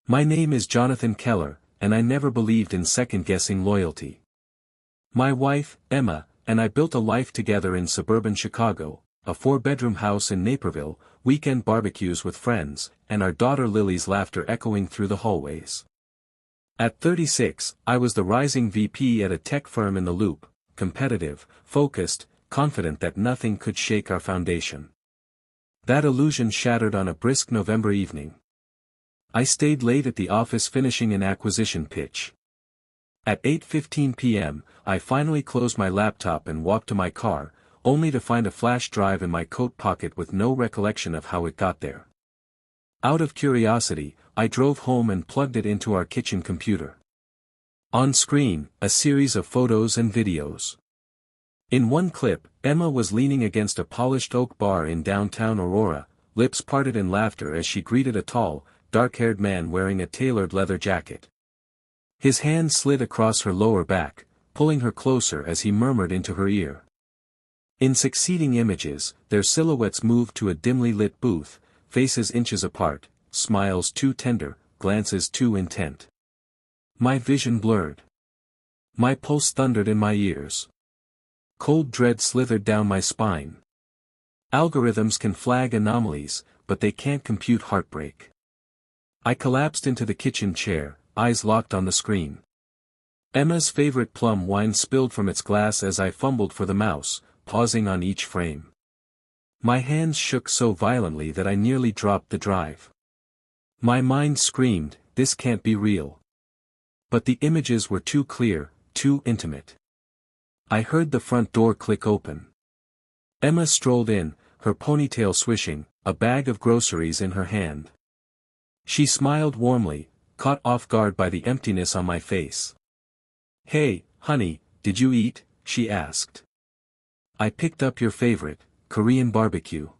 My name is Jonathan Keller, and I never believed in second-guessing loyalty. My wife, Emma, and I built a life together in suburban Chicago, a 4-bedroom house in Naperville, weekend barbecues with friends, and our daughter Lily's laughter echoing through the hallways. At 36, I was the rising VP at a tech firm in the Loop, competitive, focused, confident that nothing could shake our foundation. That illusion shattered on a brisk November evening. I stayed late at the office finishing an acquisition pitch. At 8:15 p.m., I finally closed my laptop and walked to my car, only to find a flash drive in my coat pocket with no recollection of how it got there. Out of curiosity, I drove home and plugged it into our kitchen computer. On screen, a series of photos and videos. In one clip, Emma was leaning against a polished oak bar in downtown Aurora, lips parted in laughter as she greeted a tall, dark-haired man wearing a tailored leather jacket. His hand slid across her lower back, pulling her closer as he murmured into her ear. In succeeding images, their silhouettes moved to a dimly lit booth, faces inches apart, smiles too tender, glances too intent. My vision blurred. My pulse thundered in my ears. Cold dread slithered down my spine. Algorithms can flag anomalies, but they can't compute heartbreak. I collapsed into the kitchen chair, eyes locked on the screen. Emma's favorite plum wine spilled from its glass as I fumbled for the mouse, pausing on each frame. My hands shook so violently that I nearly dropped the drive. My mind screamed, "This can't be real." But the images were too clear, too intimate. I heard the front door click open. Emma strolled in, her ponytail swishing, a bag of groceries in her hand. She smiled warmly, caught off guard by the emptiness on my face. "Hey, honey, did you eat?" she asked. "I picked up your favorite, Korean barbecue."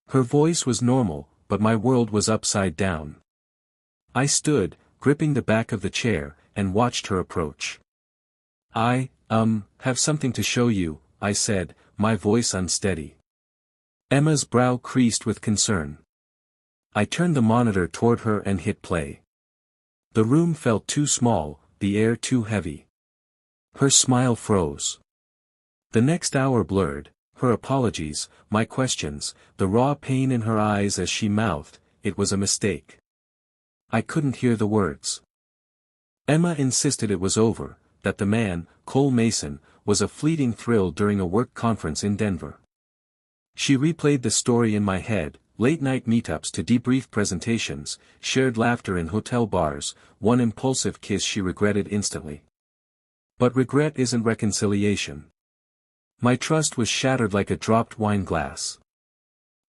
Her voice was normal, but my world was upside down. I stood, gripping the back of the chair, and watched her approach. "I have something to show you," I said, my voice unsteady. Emma's brow creased with concern. I turned the monitor toward her and hit play. The room felt too small, the air too heavy. Her smile froze. The next hour blurred, her apologies, my questions, the raw pain in her eyes as she mouthed, "It was a mistake." I couldn't hear the words. Emma insisted it was over, that the man, Cole Mason, was a fleeting thrill during a work conference in Denver. She replayed the story in my head, late-night meetups to debrief presentations, shared laughter in hotel bars, one impulsive kiss she regretted instantly. But regret isn't reconciliation. My trust was shattered like a dropped wine glass.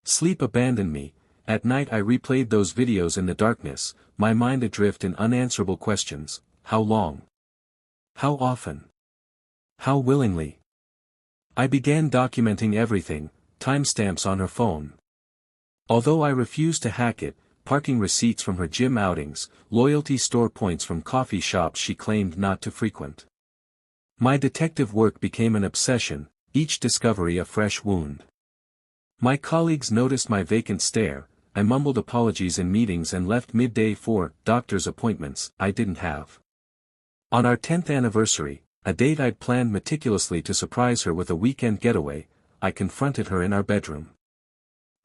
Sleep abandoned me. At night I replayed those videos in the darkness, my mind adrift in unanswerable questions. How long? How often? How willingly? I began documenting everything, timestamps on her phone. Although I refused to hack it, parking receipts from her gym outings, loyalty store points from coffee shops she claimed not to frequent. My detective work became an obsession, each discovery a fresh wound. My colleagues noticed my vacant stare, I mumbled apologies in meetings and left midday for doctor's appointments I didn't have. On our 10th anniversary, a date I'd planned meticulously to surprise her with a weekend getaway, I confronted her in our bedroom.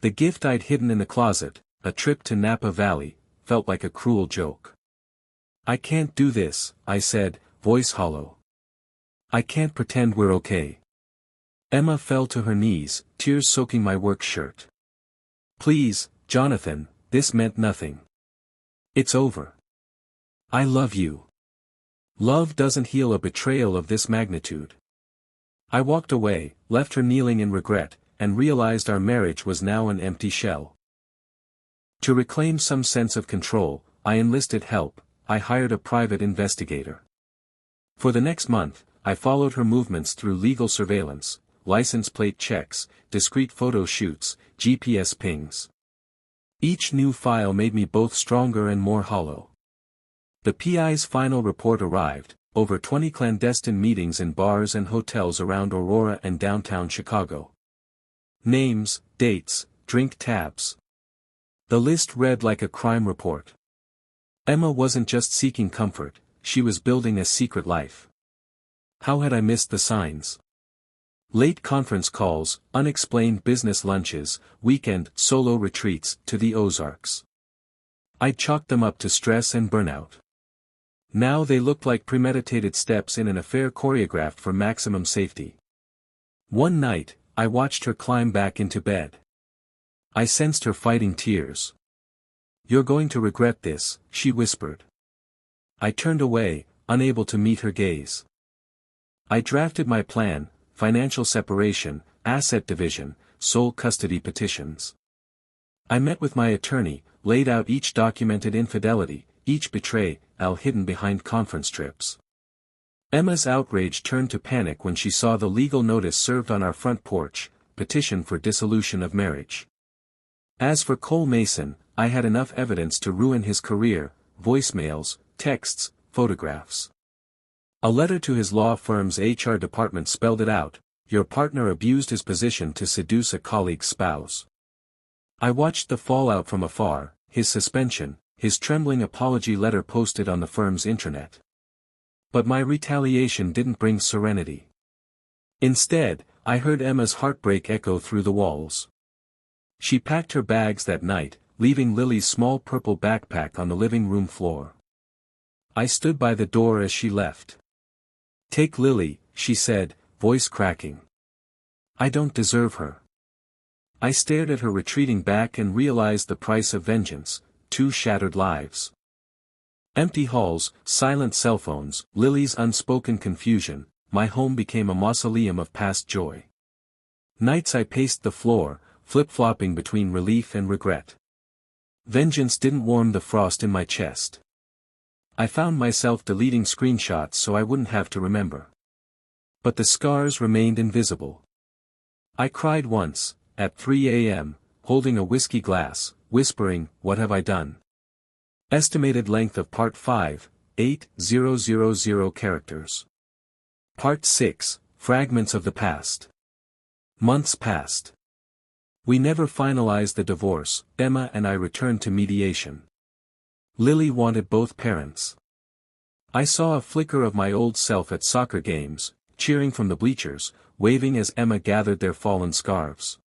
The gift I'd hidden in the closet, a trip to Napa Valley, felt like a cruel joke. "I can't do this," I said, voice hollow. "I can't pretend we're okay." Emma fell to her knees, tears soaking my work shirt. "Please, Jonathan, this meant nothing. It's over. I love you. Love doesn't heal a betrayal of this magnitude." I walked away, left her kneeling in regret, and realized our marriage was now an empty shell. To reclaim some sense of control, I enlisted help. I hired a private investigator. For the next month, I followed her movements through legal surveillance, license plate checks, discreet photo shoots, GPS pings. Each new file made me both stronger and more hollow. The PI's final report arrived, over 20 clandestine meetings in bars and hotels around Aurora and downtown Chicago. Names, dates, drink tabs. The list read like a crime report. Emma wasn't just seeking comfort, she was building a secret life. How had I missed the signs? Late conference calls, unexplained business lunches, weekend solo retreats to the Ozarks. I'd chalked them up to stress and burnout. Now they looked like premeditated steps in an affair choreographed for maximum safety. One night, I watched her climb back into bed. I sensed her fighting tears. "You're going to regret this," she whispered. I turned away, unable to meet her gaze. I drafted my plan: financial separation, asset division, sole custody petitions. I met with my attorney, laid out each documented infidelity, each betrayal hidden behind conference trips. Emma's outrage turned to panic when she saw the legal notice served on our front porch: petition for dissolution of marriage. As for Cole Mason, I had enough evidence to ruin his career: voicemails, texts, photographs. A letter to his law firm's HR department spelled it out: your partner abused his position to seduce a colleague's spouse. I watched the fallout from afar: his suspension, his trembling apology letter posted on the firm's intranet. But my retaliation didn't bring serenity. Instead, I heard Emma's heartbreak echo through the walls. She packed her bags that night, leaving Lily's small purple backpack on the living room floor. I stood by the door as she left. "Take Lily," she said, voice cracking. "I don't deserve her." I stared at her retreating back and realized the price of vengeance: 2 shattered lives. Empty halls, silent cell phones, Lily's unspoken confusion, my home became a mausoleum of past joy. Nights I paced the floor, flip-flopping between relief and regret. Vengeance didn't warm the frost in my chest. I found myself deleting screenshots so I wouldn't have to remember. But the scars remained invisible. I cried once, at 3 a.m., holding a whiskey glass, whispering, "What have I done?" Estimated length of Part 5, 8,000 characters. Part 6, Fragments of the Past. Months passed. We never finalized the divorce. Emma and I returned to mediation. Lily wanted both parents. I saw a flicker of my old self at soccer games, cheering from the bleachers, waving as Emma gathered their fallen scarves.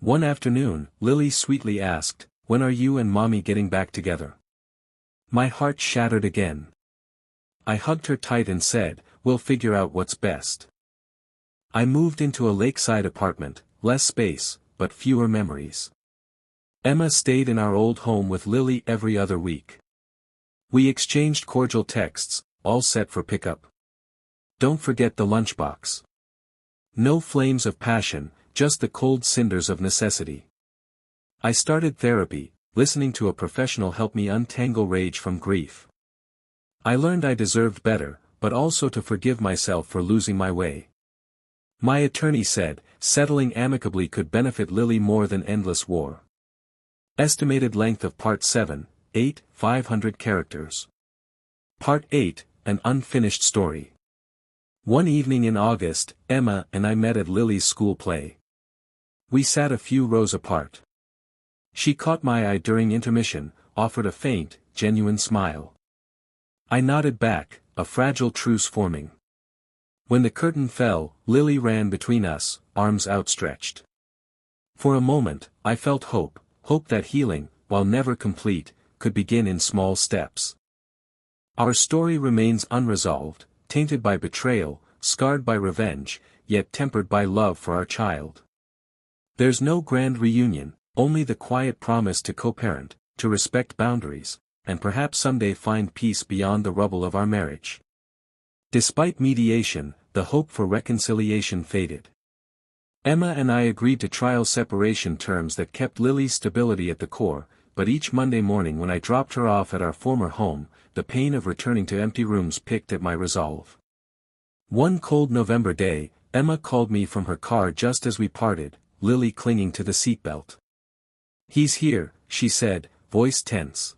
One afternoon, Lily sweetly asked, "When are you and Mommy getting back together?" My heart shattered again. I hugged her tight and said, "We'll figure out what's best." I moved into a lakeside apartment, less space, but fewer memories. Emma stayed in our old home with Lily every other week. We exchanged cordial texts, all set for pickup. Don't forget the lunchbox. No flames of passion, just the cold cinders of necessity. I started therapy, listening to a professional help me untangle rage from grief. I learned I deserved better, but also to forgive myself for losing my way. My attorney said, settling amicably could benefit Lily more than endless war. Estimated length of Part 7, 8,500 characters. Part 8, An Unfinished Story. One evening in August, Emma and I met at Lily's school play. We sat a few rows apart. She caught my eye during intermission, offered a faint, genuine smile. I nodded back, a fragile truce forming. When the curtain fell, Lily ran between us, arms outstretched. For a moment, I felt hope that healing, while never complete, could begin in small steps. Our story remains unresolved, tainted by betrayal, scarred by revenge, yet tempered by love for our child. There's no grand reunion, only the quiet promise to co-parent, to respect boundaries, and perhaps someday find peace beyond the rubble of our marriage. Despite mediation, the hope for reconciliation faded. Emma and I agreed to trial separation terms that kept Lily's stability at the core, but each Monday morning when I dropped her off at our former home, the pain of returning to empty rooms picked at my resolve. One cold November day, Emma called me from her car just as we parted, Lily clinging to the seatbelt. "He's here," she said, voice tense.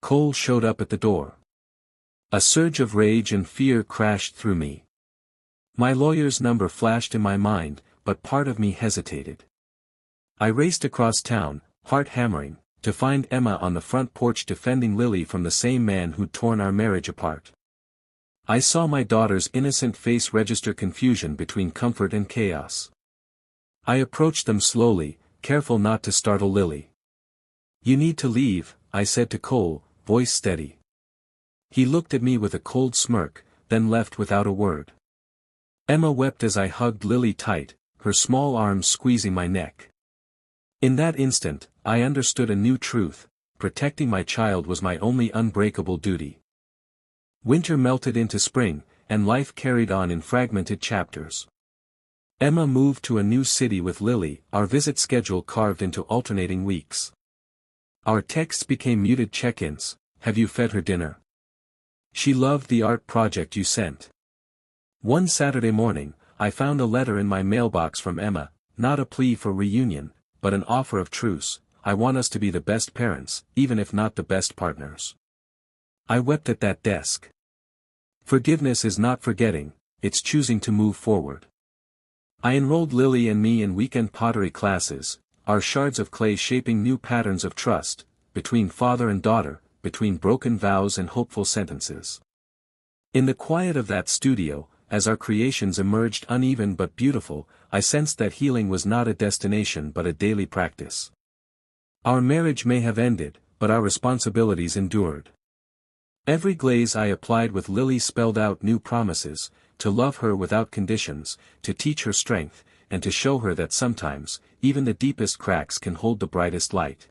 Cole showed up at the door. A surge of rage and fear crashed through me. My lawyer's number flashed in my mind, but part of me hesitated. I raced across town, heart hammering, to find Emma on the front porch defending Lily from the same man who'd torn our marriage apart. I saw my daughter's innocent face register confusion between comfort and chaos. I approached them slowly, careful not to startle Lily. "You need to leave," I said to Cole, voice steady. He looked at me with a cold smirk, then left without a word. Emma wept as I hugged Lily tight, her small arms squeezing my neck. In that instant, I understood a new truth: protecting my child was my only unbreakable duty. Winter melted into spring, and life carried on in fragmented chapters. Emma moved to a new city with Lily, our visit schedule carved into alternating weeks. Our texts became muted check-ins: "Have you fed her dinner? She loved the art project you sent." One Saturday morning, I found a letter in my mailbox from Emma, not a plea for reunion, but an offer of truce: "I want us to be the best parents, even if not the best partners." I wept at that desk. Forgiveness is not forgetting, it's choosing to move forward. I enrolled Lily and me in weekend pottery classes, our shards of clay shaping new patterns of trust, between father and daughter, between broken vows and hopeful sentences. In the quiet of that studio, as our creations emerged uneven but beautiful, I sensed that healing was not a destination but a daily practice. Our marriage may have ended, but our responsibilities endured. Every glaze I applied with Lily spelled out new promises: to love her without conditions, to teach her strength, and to show her that sometimes, even the deepest cracks can hold the brightest light.